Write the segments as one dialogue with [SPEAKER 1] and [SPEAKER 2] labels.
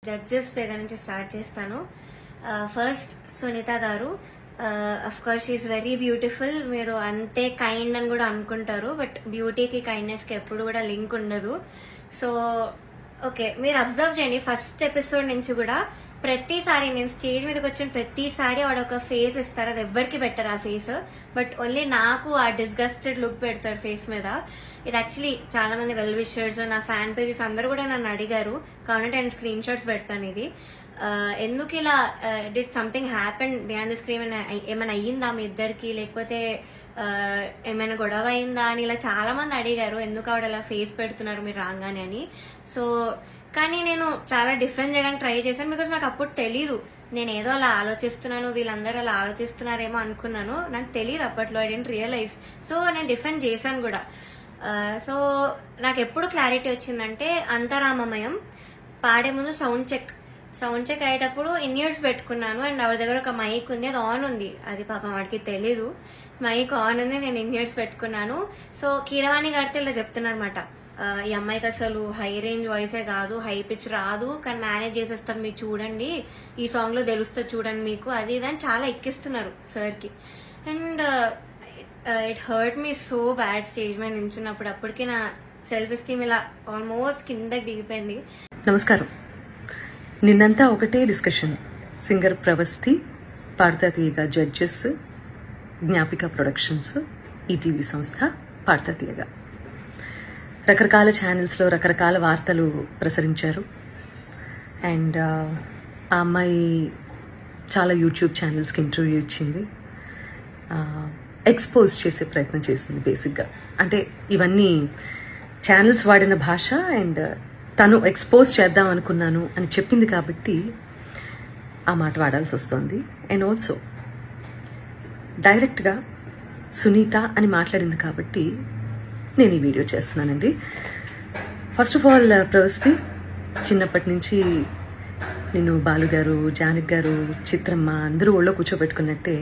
[SPEAKER 1] Judges దగ్గర నుంచి start చేస్తాను. ఫస్ట్ సునీత గారు, of course she is very beautiful. మీరు అంతే కైండ్ అని కూడా అనుకుంటారు, బట్ బ్యూటీకి కైండ్నెస్కి ఎప్పుడు కూడా లింక్ ఉండదు. సో ఓకే, మీరు అబ్జర్వ్ చేయండి, ఫస్ట్ ఎపిసోడ్ నుంచి కూడా ప్రతిసారి నేను స్టేజ్ మీదకి వచ్చిన ప్రతిసారి వాడు ఒక ఫేస్ ఇస్తారు. అది ఎవరికి పెట్టరు ఆ ఫేస్, బట్ ఓన్లీ నాకు ఆ డిస్గస్టెడ్ లుక్ పెడతారు ఫేస్ మీద. ఇది యాక్చువల్లీ చాలా మంది వెల్ విషర్స్, నా ఫ్యాన్ పేజెస్ అందరూ కూడా నన్ను అడిగారు, కాబట్టి నేను స్క్రీన్ షాట్స్ పెడతాను. ఇది ఎందుకు ఇలా did something happen behind the screen, ఏమైనా అయ్యిందా మీ ఇద్దరికి, లేకపోతే ఏమైనా గొడవ అయిందా అని ఇలా చాలా మంది అడిగారు, ఎందుకు ఆవిడ అలా ఫేస్ పెడుతున్నారు మీరు రాగానే అని. సో కానీ నేను చాలా డిఫెండ్ చేయడానికి ట్రై చేశాను, బికాస్ నాకు అప్పుడు తెలీదు, నేను ఏదో అలా ఆలోచిస్తున్నాను, వీళ్ళందరూ అలా ఆలోచిస్తున్నారేమో అనుకున్నాను, నాకు తెలియదు అప్పట్లో, ఐ డెంట్ రియలైజ్. సో నేను డిఫెండ్ చేశాను కూడా. సో నాకు ఎప్పుడు క్లారిటీ వచ్చిందంటే, అంతరామమయం పాడే ముందు సౌండ్ చెక్ అయ్యేటప్పుడు ఇన్ ఇయర్స్ పెట్టుకున్నాను, అండ్ ఆవిడ దగ్గర ఒక మైక్ ఉంది, అది ఆన్ ఉంది, అది పాపం వాడికి తెలీదు, మైక్ ఆన్ ఉంది, నేను ఇన్ ఇయర్స్ పెట్టుకున్నాను. సో కీరవాణి గారితో ఇలా చెప్తున్నారన్నమాట, ఈ అమ్మాయికి అసలు హై రేంజ్ వాయిసే కాదు, హై పిచ్ రాదు, కానీ మేనేజ్ చేసేస్తారు, మీరు చూడండి, ఈ సాంగ్ లో తెలుస్తుంది చూడండి మీకు, అది ఇదని చాలా ఎక్కిస్తున్నారు సార్కి. And it hurt me so bad stage మీద నించున్నప్పుడు. అప్పటికి నా సెల్ఫ్ ఎస్టీమ్ ఇలా ఆల్మోస్ట్ కిందకి దిగిపోయింది.
[SPEAKER 2] నమస్కారం. నిన్నంతా ఒకటే డిస్కషన్, సింగర్ ప్రవస్తి, పాడతా తీయగా జడ్జెస్, జ్ఞాపిక ప్రొడక్షన్స్, ఈటీవీ సంస్థ, పాడతా తీయగా రకరకాల ఛానల్స్లో రకరకాల వార్తలు ప్రసరించారు. అండ్ ఆ అమ్మాయి చాలా యూట్యూబ్ ఛానల్స్కి ఇంటర్వ్యూ ఇచ్చింది, ఎక్స్పోజ్ చేసే ప్రయత్నం చేసింది బేసిక్గా. అంటే ఇవన్నీ ఛానల్స్ వాడిన భాష, అండ్ తను ఎక్స్పోజ్ చేద్దాం అనుకున్నాను అని చెప్పింది కాబట్టి ఆ మాట వాడాల్సి వస్తుంది. అండ్ ఆల్సో డైరెక్ట్గా సునీత అని మాట్లాడింది కాబట్టి నేను ఈ వీడియో చేస్తున్నానండి. ఫస్ట్ ఆఫ్ ఆల్ ప్రవస్తి, చిన్నప్పటి నుంచి నేను బాలుగారు, జానక్ గారు, చిత్రమ్మ అందరూ ఒళ్ళో కూర్చోబెట్టుకున్నట్టే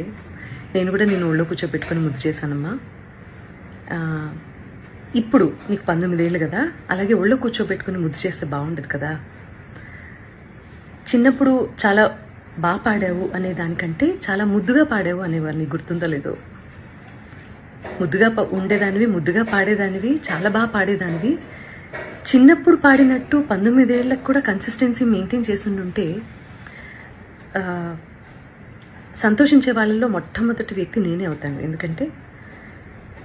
[SPEAKER 2] నేను కూడా నేను ఒళ్ళో కూర్చోబెట్టుకుని ముద్దు చేశానమ్మా. ఇప్పుడు నీకు 19 ఏళ్ళు కదా, అలాగే ఒళ్ళో కూర్చోబెట్టుకుని ముద్దు చేస్తే బాగుండదు కదా. చిన్నప్పుడు చాలా బాగా పాడావు అనే దానికంటే చాలా ముద్దుగా పాడావు అనేవారు, నీకు గుర్తుందో లేదో. ముద్దుగా ఉండేదానివి, ముద్దుగా పాడేదానివి, చాలా బాగా పాడేదానివి. చిన్నప్పుడు పాడినట్టు 19 ఏళ్ళకు కూడా కన్సిస్టెన్సీ మెయింటైన్ చేస్తుంటే సంతోషించే వాళ్ళల్లో మొట్టమొదటి వ్యక్తి నేనే అవుతాను. ఎందుకంటే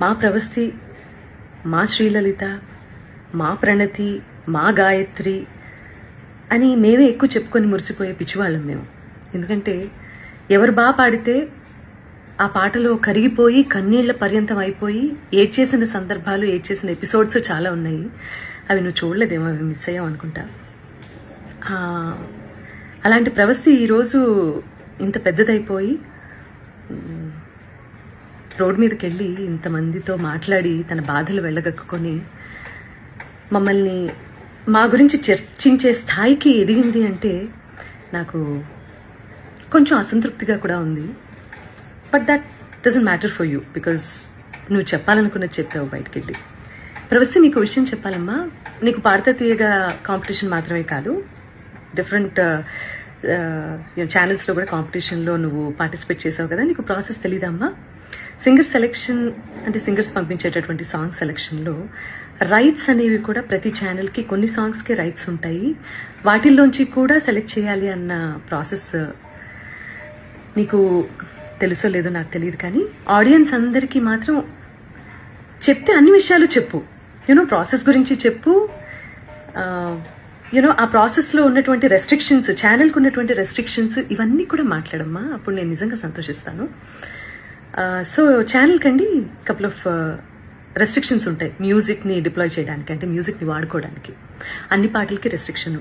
[SPEAKER 2] మా ప్రవస్తి, మా శ్రీలలిత, మా ప్రణతి, మా గాయత్రి అని మేమే ఎక్కువ చెప్పుకొని మురిసిపోయే పిచ్చివాళ్ళం మేము. ఎందుకంటే ఎవరు బాగా పాడితే ఆ పాటలో కరిగిపోయి కన్నీళ్ల పర్యంతం అయిపోయి ఏడ్చేసిన సందర్భాలు, ఏడ్చేసిన ఎపిసోడ్స్ చాలా ఉన్నాయి. అవి నువ్వు చూడలేదేమో, అవి మిస్ అయ్యావు అనుకుంటా. అలాంటి ప్రవస్తి ఈరోజు ఇంత పెద్దదైపోయి రోడ్ మీదకి వెళ్ళి ఇంతమందితో మాట్లాడి తన బాధలు వెళ్ళగక్కుని మమ్మల్ని మా గురించి చర్చించే స్థాయికి ఎదిగింది అంటే నాకు కొంచెం అసంతృప్తిగా కూడా ఉంది. But that doesn't matter for you, because నువ్వు చెప్పాలనుకున్నది చెప్పావు బయటికి వెళ్ళి. ప్రవస్తి, నీకు విషయం చెప్పాలమ్మా, నీకు పాడతా తీయగా కాంపిటీషన్ మాత్రమే కాదు, డిఫరెంట్ ఛానల్స్లో కూడా కాంపిటీషన్లో నువ్వు పార్టిసిపేట్ చేసావు కదా, నీకు ప్రాసెస్ తెలీదమ్మా. సింగర్ సెలెక్షన్ అంటే సింగర్స్ పంపించేటటువంటి సాంగ్ సెలెక్షన్లో రైట్స్ అనేవి కూడా ప్రతి ఛానల్కి కొన్ని సాంగ్స్కే రైట్స్ ఉంటాయి, వాటిల్లోంచి కూడా సెలెక్ట్ చేయాలి అన్న ప్రాసెస్ నీకు తెలుసో లేదో నాకు తెలియదు, కానీ ఆడియన్స్ అందరికీ మాత్రం చెప్తే అన్ని విషయాలు చెప్పు. ప్రాసెస్ గురించి చెప్పు. ఆ ప్రాసెస్లో ఉన్నటువంటి రెస్ట్రిక్షన్స్, ఛానల్కి ఉన్నటువంటి రెస్ట్రిక్షన్స్, ఇవన్నీ కూడా మాట్లాడమ్మా, అప్పుడు నేను నిజంగా సంతోషిస్తాను. సో ఛానల్కి అండి కపుల్ ఆఫ్ రెస్ట్రిక్షన్స్ ఉంటాయి మ్యూజిక్ని డిప్లాయ్ చేయడానికి, అంటే మ్యూజిక్ని వాడుకోవడానికి. అన్ని పాటలకి రెస్ట్రిక్షన్,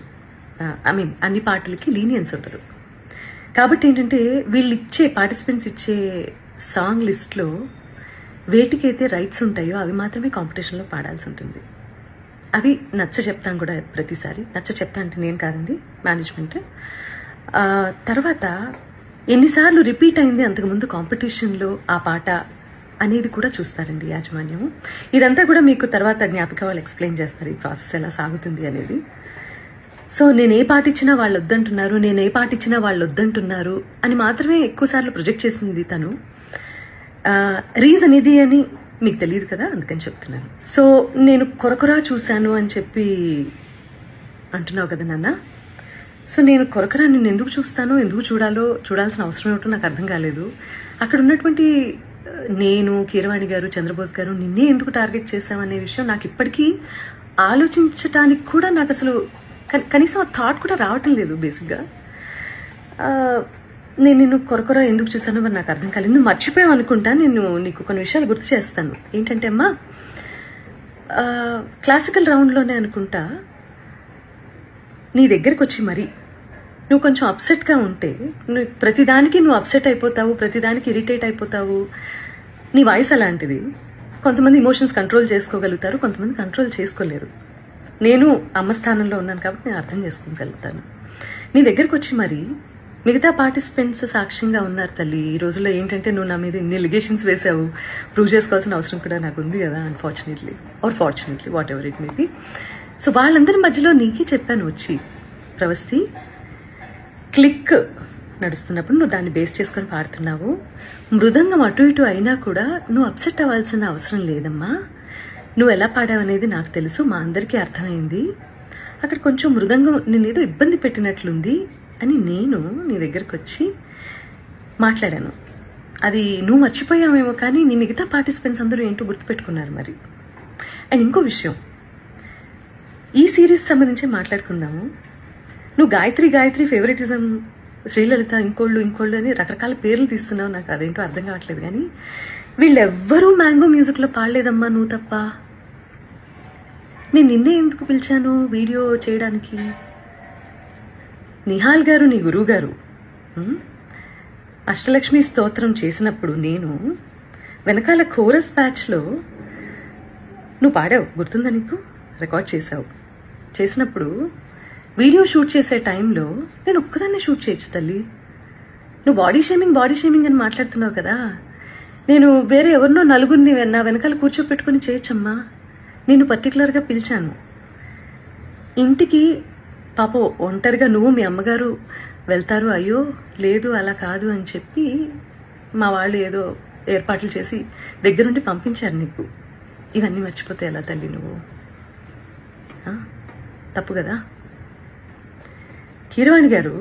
[SPEAKER 2] అన్ని పాటలకి లీనియన్స్ ఉండదు. కాబట్టి ఏంటంటే వీళ్ళు ఇచ్చే పార్టిసిపెంట్స్ ఇచ్చే సాంగ్ లిస్ట్లో వేటికైతే రైట్స్ ఉంటాయో అవి మాత్రమే కాంపిటీషన్లో పాడాల్సి ఉంటుంది. అవి నచ్చ చెప్తాం కూడా ప్రతిసారి. నచ్చ చెప్తా అంటే నేను కాదండి, మేనేజ్మెంట్. తర్వాత ఎన్నిసార్లు రిపీట్ అయింది అంతకుముందు కాంపిటీషన్లో ఆ పాట అనేది కూడా చూస్తారండి యాజమాన్యం. ఇదంతా కూడా మీకు తర్వాత జ్ఞాపిక వాళ్ళు ఎక్స్ప్లెయిన్ చేస్తారు, ఈ ప్రాసెస్ ఎలా సాగుతుంది అనేది. సో నేను ఏ పాట ఇచ్చినా వాళ్ళు వద్దంటున్నారు, నేను ఏ పాట ఇచ్చినా వాళ్ళు వద్దంటున్నారు అని మాత్రమే ఎక్కువసార్లు ప్రొజెక్ట్ చేసింది తను. రీజన్ ఇది అని మీకు తెలియదు కదా, అందుకని చెప్తున్నాను. సో నేను కొరకొరా చూశాను అని చెప్పి అంటున్నావు కదా నాన్న. సో నేను కొరకరా నిన్ను ఎందుకు చూస్తానో, ఎందుకు చూడాల్సిన అవసరం ఏమిటో నాకు అర్థం కాలేదు. అక్కడ ఉన్నటువంటి నేను, కీరవాణి గారు, చంద్రబోస్ గారు నిన్నే ఎందుకు టార్గెట్ చేశామనే విషయం నాకు ఇప్పటికీ ఆలోచించటానికి కూడా నాకు అసలు కనీసం ఆ థాట్ కూడా రావటం లేదు. బేసిక్గా నేను నిన్ను కొరకొర ఎందుకు చూసానో మరి నాకు అర్థం కాలేదు. నువ్వు మర్చిపోయావు అనుకుంటా. నేను నీకు కొన్ని విషయాలు గుర్తు చేస్తాను. ఏంటంటే అమ్మా, క్లాసికల్ రౌండ్లోనే అనుకుంటా నీ దగ్గరికి వచ్చి మరి నువ్వు కొంచెం అప్సెట్గా ఉంటే, ప్రతిదానికి నువ్వు అప్సెట్ అయిపోతావు, ప్రతిదానికి ఇరిటేట్ అయిపోతావు. నీ వాయిస్ అలాంటిది. కొంతమంది ఇమోషన్స్ కంట్రోల్ చేసుకోగలుగుతారు, కొంతమంది కంట్రోల్ చేసుకోలేరు. నేను అమ్మ స్థానంలో ఉన్నాను కాబట్టి నేను అర్థం చేసుకోగలుగుతాను. నీ దగ్గరికి వచ్చి మరి మిగతా పార్టిసిపెంట్స్ సాక్ష్యంగా ఉన్నారు తల్లి. ఈ రోజుల్లో ఏంటంటే నువ్వు నా మీద ఇన్ని ఎలిగేషన్స్ వేసావు, ప్రూవ్ చేసుకోవాల్సిన అవసరం కూడా నాకు ఉంది కదా, unfortunately are fortunately, what ever it may be. So వాళ్ళందరి మధ్యలో నీకే చెప్పాను వచ్చి, ప్రవస్తి క్లిక్ నడుస్తున్నప్పుడు నువ్వు దాన్ని బేస్ చేసుకొని పాడుతున్నావు. మృదంగం అటు ఇటు అయినా కూడా నువ్వు అప్సెట్ అవ్వాల్సిన అవసరం లేదమ్మా. నువ్వు ఎలా పాడావనేది నాకు తెలుసు, మా అందరికీ అర్థమైంది. అక్కడ కొంచెం మృదంగం నేనేదో ఇబ్బంది పెట్టినట్లుంది అని నేను నీ దగ్గరకు వచ్చి మాట్లాడాను. అది నువ్వు మర్చిపోయావేమో కానీ నీ మిగతా పార్టిసిపెంట్స్ అందరూ ఏంటో గుర్తుపెట్టుకున్నారు మరి. అండ్ ఇంకో విషయం, ఈ సిరీస్ సంబంధించి మాట్లాడుకుందాము. నువ్వు గాయత్రి ఫేవరెటిజం, శ్రీలలిత ఇంకోళ్ళు అని రకరకాల పేర్లు తీస్తున్నావు. నాకు అదేంటో అర్థం కావట్లేదు. కానీ వీళ్ళెవ్వరూ మ్యాంగో మ్యూజిక్లో పాడలేదమ్మా, నువ్వు తప్ప. నేను నిన్నే ఎందుకు పిలిచాను వీడియో చేయడానికి? నిహాల్ గారు నీ గురువు గారు అష్టలక్ష్మి స్తోత్రం చేసినప్పుడు నేను వెనకాల కోరస్ బ్యాచ్లో నువ్వు పాడావు, గుర్తుందా నీకు? రికార్డ్ చేసినప్పుడు వీడియో షూట్ చేసే టైంలో నేను ఒక్కదాన్నే షూట్ చేయొచ్చు తల్లి. నువ్వు బాడీ షేమింగ్ అని మాట్లాడుతున్నావు కదా, నేను వేరే ఎవరినో నలుగురిని నా వెనకాల కూర్చోపెట్టుకుని చేయొచ్చమ్మా. నేను పర్టికులర్గా పిలిచాను ఇంటికి. పాపం ఒంటరిగా నువ్వు మీ అమ్మగారు వెళ్తారు, అయ్యో లేదు అలా కాదు అని చెప్పి మా వాళ్ళు ఏదో ఏర్పాట్లు చేసి దగ్గరుండి పంపించారు నీకు. ఇవన్నీ మర్చిపోతే ఎలా తల్లి నువ్వు? తప్పు కదా. కీరవాణి గారు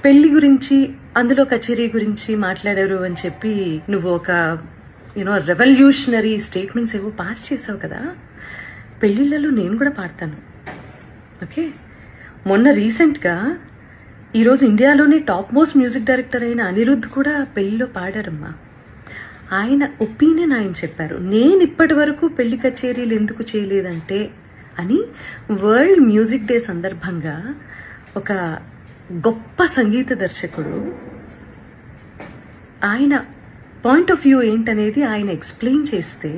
[SPEAKER 2] పెళ్లి గురించి, అందులో కచేరీ గురించి మాట్లాడారు అని చెప్పి నువ్వు ఒక రెవల్యూషనరీ స్టేట్మెంట్స్ ఏవో పాస్ చేసావు కదా. పెళ్లిళ్లలో నేను కూడా పాడతాను, ఓకే? మొన్న రీసెంట్గా ఈరోజు ఇండియాలోనే టాప్ మోస్ట్ మ్యూజిక్ డైరెక్టర్ అయిన అనిరుద్ధ్ కూడా పెళ్లిలో పాడారమ్మా. ఆయన ఒపీనియన్ ఆయన చెప్పారు. నేను ఇప్పటి వరకు పెళ్లి కచేరీలు ఎందుకు చేయలేదంటే అని వరల్డ్ మ్యూజిక్ డే సందర్భంగా ఒక గొప్ప సంగీత దర్శకుడు ఆయన పాయింట్ ఆఫ్ వ్యూ ఏంటనేది ఆయన ఎక్స్ప్లెయిన్ చేస్తే,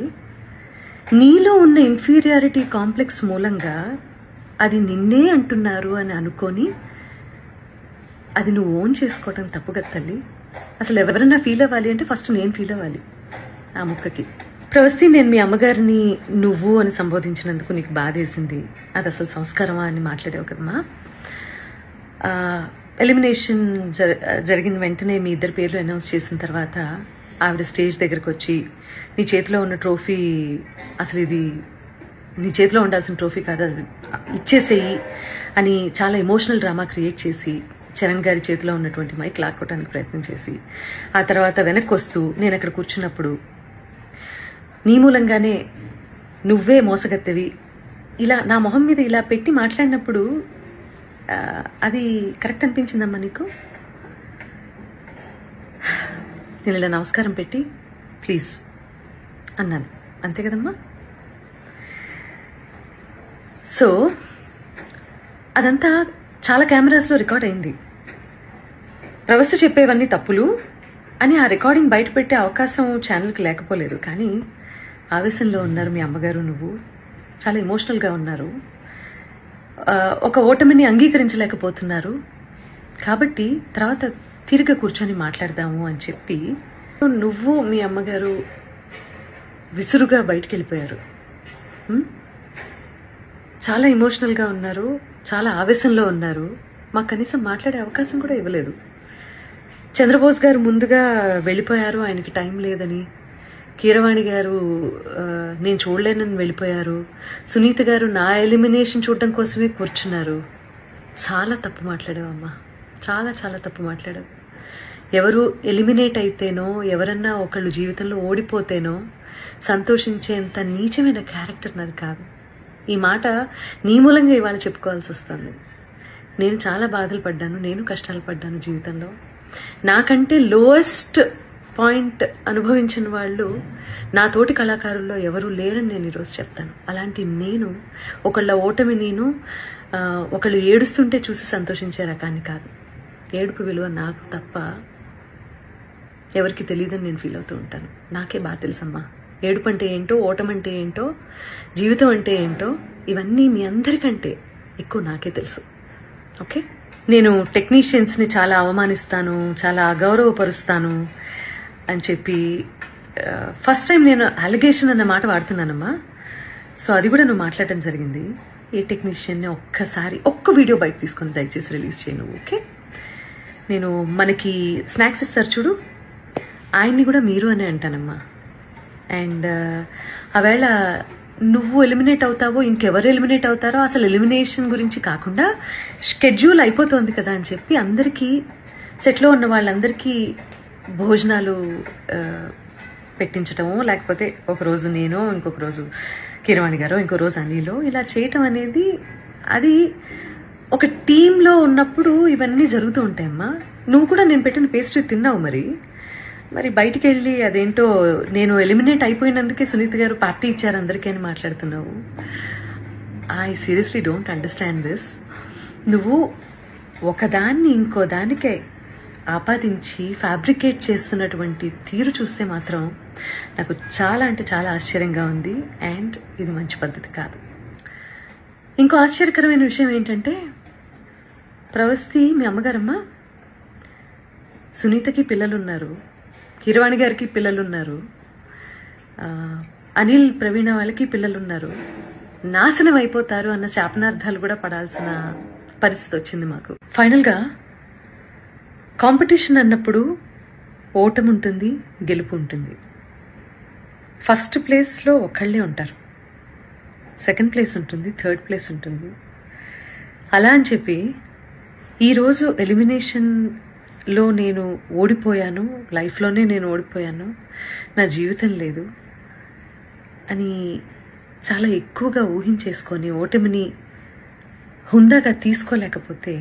[SPEAKER 2] నీలో ఉన్న ఇన్ఫీరియారిటీ కాంప్లెక్స్ మూలంగా అది నిన్నే అంటున్నారు అని అనుకొని అది నువ్వు ఓన్ చేసుకోవటం తప్పు కదా తల్లి. అసలు ఎవరైనా ఫీల్ అవ్వాలి అంటే ఫస్ట్ నేను ఫీల్ అవ్వాలి ఆ ముక్కకి. ప్రవస్తి, నేను మీ అమ్మగారిని నువ్వు అని సంబోధించినందుకు నీకు బాధేసింది, అది అసలు సంస్కారమా అని మాట్లాడావు కదమ్మా. ఎలిమినేషన్ జరిగిన వెంటనే మీ ఇద్దరు పేర్లు అనౌన్స్ చేసిన తర్వాత ఆవిడ స్టేజ్ దగ్గరకు వచ్చి నీ చేతిలో ఉన్న ట్రోఫీ, అసలు ఇది నీ చేతిలో ఉండాల్సిన ట్రోఫీ కాదు, అది ఇచ్చేసేయి అని చాలా ఎమోషనల్ డ్రామా క్రియేట్ చేసి చరణ్ గారి చేతిలో ఉన్నటువంటి మైక్ లాక్కోవడానికి ప్రయత్నం చేసి, ఆ తర్వాత వెనక్కి వస్తూ నేను అక్కడ కూర్చున్నప్పుడు నీ మూలంగానే నువ్వే మోసగత్తెవి ఇలా నా మొహం మీద ఇలా పెట్టి మాట్లాడినప్పుడు అది కరెక్ట్ అనిపించిందమ్మా నీకు? నేను ఇలా నమస్కారం పెట్టి ప్లీజ్ అన్నాను, అంతే కదమ్మా. సో అదంతా చాలా కెమెరాస్లో రికార్డ్ అయింది. ప్రవస్తి చెప్పేవన్నీ తప్పులు అని ఆ రికార్డింగ్ బయట పెట్టే అవకాశం ఛానల్కి లేకపోలేదు. కానీ ఆవేశంలో ఉన్నారు మీ అమ్మగారు, నువ్వు చాలా ఎమోషనల్గా ఉన్నారు, ఒక ఓటమిని అంగీకరించలేకపోతున్నారు. కాబట్టి తర్వాత తిరిగి కూర్చొని మాట్లాడదాము అని చెప్పి నువ్వు మీ అమ్మగారు విసురుగా బయటికి వెళ్ళిపోయారు. చాలా ఎమోషనల్గా ఉన్నారు, చాలా ఆవేశంలో ఉన్నారు. మాకు కనీసం మాట్లాడే అవకాశం కూడా ఇవ్వలేదు. చంద్రబోస్ గారు ముందుగా వెళ్ళిపోయారు, ఆయనకి టైం లేదని. కీరవాణి గారు నేను చూడలేనని వెళ్ళిపోయారు. సునీత గారు నా ఎలిమినేషన్ చూడడం కోసమే కూర్చున్నారు. చాలా తప్పు మాట్లాడావమ్మా, చాలా చాలా తప్పు మాట్లాడావు. ఎవరు ఎలిమినేట్ అయితేనో, ఎవరన్నా ఒకళ్ళు జీవితంలో ఓడిపోతేనో సంతోషించేంత నీచమైన క్యారెక్టర్ నాది కాదు. ఈ మాట నీ మూలంగా ఇవాళ చెప్పుకోవాల్సి వస్తుంది. నేను చాలా బాధలు పడ్డాను, నేను కష్టాలు పడ్డాను జీవితంలో. నాకంటే లోయెస్ట్ పాయింట్ అనుభవించిన వాళ్ళు నా తోటి కళాకారుల్లో ఎవరూ లేరని నేను ఈరోజు చెప్తాను. అలాంటి నేను ఒకళ్ళ ఓటమి, నేను ఒకళ్ళు ఏడుస్తుంటే చూసి సంతోషించే రకాన్ని కాదు. ఏడుపు విలువ నాకు తప్ప ఎవరికి తెలియదని నేను ఫీల్ అవుతూ ఉంటాను. నాకే బాగా తెలుసమ్మా ఏడుపు అంటే ఏంటో, ఓటమంటే ఏంటో, జీవితం అంటే ఏంటో. ఇవన్నీ మీ అందరికంటే ఎక్కువ నాకే తెలుసు. ఓకే, నేను టెక్నీషియన్స్ని చాలా అవమానిస్తాను, చాలా అగౌరవపరుస్తాను అని చెప్పి ఫస్ట్ టైం నేను అలిగేషన్ అన్న మాట వాడుతున్నానమ్మా. సో అది కూడా నువ్వు మాట్లాడటం జరిగింది. ఏ టెక్నీషియన్ని ఒక్క వీడియో బయట తీసుకొని దయచేసి రిలీజ్ చేయను. ఓకే, నేను మనకి స్నాక్స్ ఇస్తారు చూడు, ఆయన్ని కూడా మీరు అనే అంటానమ్మా. అండ్ ఆవేళ నువ్వు ఎలిమినేట్ అవుతావో, ఇంకెవరు ఎలిమినేట్ అవుతారో అసలు ఎలిమినేషన్ గురించి కాకుండా షెడ్యూల్ అయిపోతుంది కదా అని చెప్పి అందరికీ, సెట్లో ఉన్న వాళ్ళందరికీ భోజనాలు పెట్టించటము, లేకపోతే ఒకరోజు నేను, ఇంకొక రోజు కీరవాణి గారు, ఇంకో రోజు అనిలో, ఇలా చేయటం అనేది అది ఒక టీంలో ఉన్నప్పుడు ఇవన్నీ జరుగుతూ ఉంటాయమ్మా. నువ్వు కూడా నేను పెట్టిన పేస్ట్రీ తిన్నావు, మరి బయటికి వెళ్ళి అదేంటో నేను ఎలిమినేట్ అయిపోయినందుకే సునీత గారు పార్టీ ఇచ్చారు అందరికీ అని మాట్లాడుతున్నావు. I seriously don't understand this. నువ్వు ఒకదాన్ని ఇంకో దానికే ఆపాదించి ఫ్యాబ్రికేట్ చేస్తున్నటువంటి తీరు చూస్తే మాత్రం నాకు చాలా అంటే చాలా ఆశ్చర్యంగా ఉంది. అండ్ ఇది మంచి పద్ధతి కాదు. ఇంకో ఆశ్చర్యకరమైన విషయం ఏంటంటే, ప్రవస్తి మీ అమ్మగారమ్మ, సునీతకి పిల్లలున్నారు, కీరవాణి గారికి పిల్లలున్నారు, అనిల్ ప్రవీణ వాళ్ళకి పిల్లలున్నారు. నాశనం అయిపోతారు అన్న శాపనార్థాలు కూడా పడాల్సిన పరిస్థితి వచ్చింది మాకు. ఫైనల్గా కాంపిటీషన్ అన్నప్పుడు ఓటమి ఉంటుంది, గెలుపు ఉంటుంది. ఫస్ట్ ప్లేస్లో ఒకళ్ళే ఉంటారు, సెకండ్ ప్లేస్ ఉంటుంది, థర్డ్ ప్లేస్ ఉంటుంది. అలా అని చెప్పి ఈరోజు ఎలిమినేషన్లో నేను ఓడిపోయాను, లైఫ్లోనే నేను ఓడిపోయాను, నా జీవితం లేదు అని చాలా ఎక్కువగా ఊహించేసుకొని ఓటమిని హుందాగా తీసుకోలేకపోతే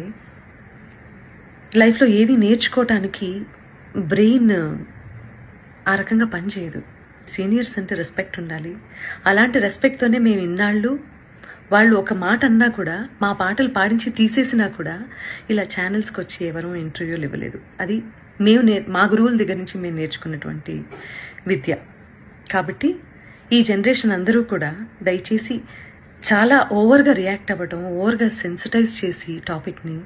[SPEAKER 2] లైఫ్లో ఏవి నేర్చుకోవటానికి బ్రెయిన్ ఆ రకంగా పనిచేయదు. సీనియర్స్ అంటే రెస్పెక్ట్ ఉండాలి. అలాంటి రెస్పెక్ట్తోనే మేము ఇన్నాళ్ళు, వాళ్ళు ఒక మాట అన్నా కూడా, మా పాటలు పాడించి తీసేసినా కూడా ఇలా ఛానల్స్కి వచ్చి ఎవరూ ఇంటర్వ్యూలు ఇవ్వలేదు. అది మేము మా గురువుల దగ్గర నుంచి మేము నేర్చుకున్నటువంటి విద్య. కాబట్టి ఈ జనరేషన్ అందరూ కూడా దయచేసి చాలా ఓవర్గా రియాక్ట్ అవ్వడం, ఓవర్గా సెన్సిటైజ్ చేసి టాపిక్ని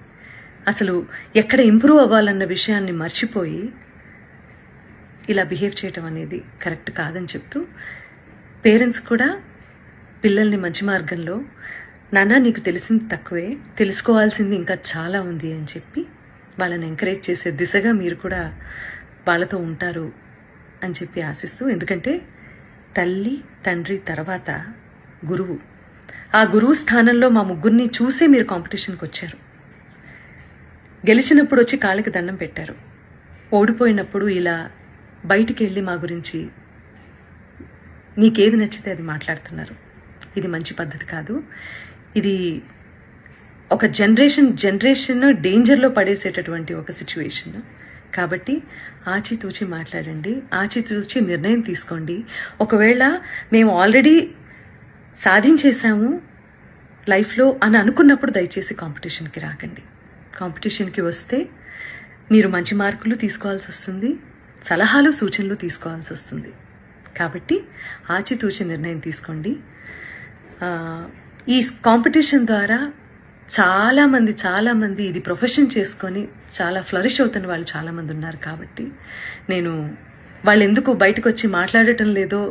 [SPEAKER 2] అసలు ఎక్కడ ఇంప్రూవ్ అవ్వాలన్న విషయాన్ని మర్చిపోయి ఇలా బిహేవ్ చేయటం అనేది కరెక్ట్ కాదని చెప్తూ, పేరెంట్స్ కూడా పిల్లల్ని మంచి మార్గంలో, నాన్న నీకు తెలిసింది తక్కువే, తెలుసుకోవాల్సింది ఇంకా చాలా ఉంది అని చెప్పి వాళ్ళని ఎంకరేజ్ చేసే దిశగా మీరు కూడా వాళ్ళతో ఉంటారు అని చెప్పి ఆశిస్తూ, ఎందుకంటే తల్లి తండ్రి తర్వాత గురువు, ఆ గురువు స్థానంలో మా ముగ్గురిని చూసే మీరు కాంపిటీషన్కి వచ్చారు. గెలిచినప్పుడు వచ్చి కాళ్ళకి దండం పెట్టారు, ఓడిపోయినప్పుడు ఇలా బయటికి వెళ్ళి మా గురించి మీకేది నచ్చితే అది మాట్లాడుతున్నారు. ఇది మంచి పద్ధతి కాదు. ఇది ఒక జనరేషన్ డేంజర్లో పడేసేటటువంటి ఒక సిచ్యువేషన్. కాబట్టి ఆచితూచి మాట్లాడండి, ఆచితూచి నిర్ణయం తీసుకోండి. ఒకవేళ మేము ఆల్రెడీ సాధించేశాము లైఫ్లో అని అనుకున్నప్పుడు దయచేసి కాంపిటీషన్కి రాకండి. కాంపిటీషన్కి వస్తే మీరు మంచి మార్కులు తీసుకోవాల్సి వస్తుంది, సలహాలు సూచనలు తీసుకోవాల్సి వస్తుంది. కాబట్టి ఆచితూచి నిర్ణయం తీసుకోండి. ఈ కాంపిటీషన్ ద్వారా చాలామంది ఇది ప్రొఫెషన్ చేసుకొని చాలా ఫ్లరిష్ అవుతున్న వాళ్ళు చాలామంది ఉన్నారు. కాబట్టి నేను వాళ్ళు ఎందుకు బయటకు వచ్చి మాట్లాడటం లేదో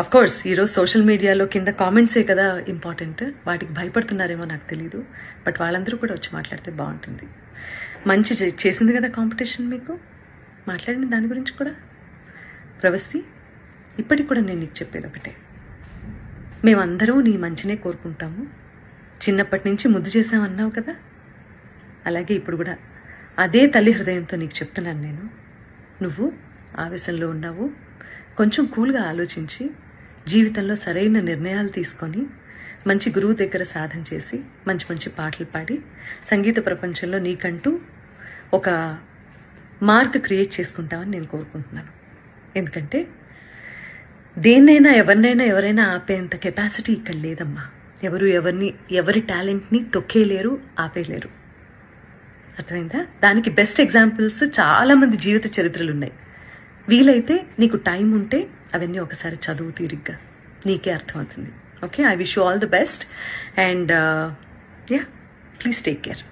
[SPEAKER 2] అఫ్ కోర్స్ ఈరోజు సోషల్ మీడియాలో కింద కామెంట్సే కదా ఇంపార్టెంట్, వాటికి భయపడుతున్నారేమో నాకు తెలీదు. బట్ వాళ్ళందరూ కూడా వచ్చి మాట్లాడితే బాగుంటుంది. మంచి చేసింది కదా కాంపిటీషన్, మీకు మాట్లాడింది దాని గురించి కూడా. ప్రవస్తి, ఇప్పటికి కూడా నేను నీకు చెప్పేది ఒకటే, మేమందరం నీ మంచినే కోరుకుంటాము. చిన్నప్పటి నుంచి ముద్దు చేసామన్నావు కదా, అలాగే ఇప్పుడు కూడా అదే తల్లి హృదయంతో నీకు చెప్తున్నాను నేను. నువ్వు ఆవేశంలో ఉన్నావు, కొంచెం కూల్గా ఆలోచించి జీవితంలో సరైన నిర్ణయాలు తీసుకొని మంచి గురువు దగ్గర సాధన చేసి మంచి మంచి పాటలు పాడి సంగీత ప్రపంచంలో నీకంటూ ఒక మార్క్ క్రియేట్ చేసుకుంటామని నేను కోరుకుంటున్నాను. ఎందుకంటే దేన్నైనా ఎవరైనా ఆపేంత కెపాసిటీ ఇక్కడ లేదమ్మా. ఎవరి టాలెంట్ని తొక్కేయలేరు, ఆపేయలేరు. అర్థమైందా? దానికి బెస్ట్ ఎగ్జాంపుల్స్ చాలామంది జీవిత చరిత్రలు ఉన్నాయి. వీలైతే నీకు టైం ఉంటే అవన్నీ ఒకసారి చదువు తీరిగ్గా, నీకే అర్థమవుతుంది. Okay, I wish you all the best and yeah, please take care.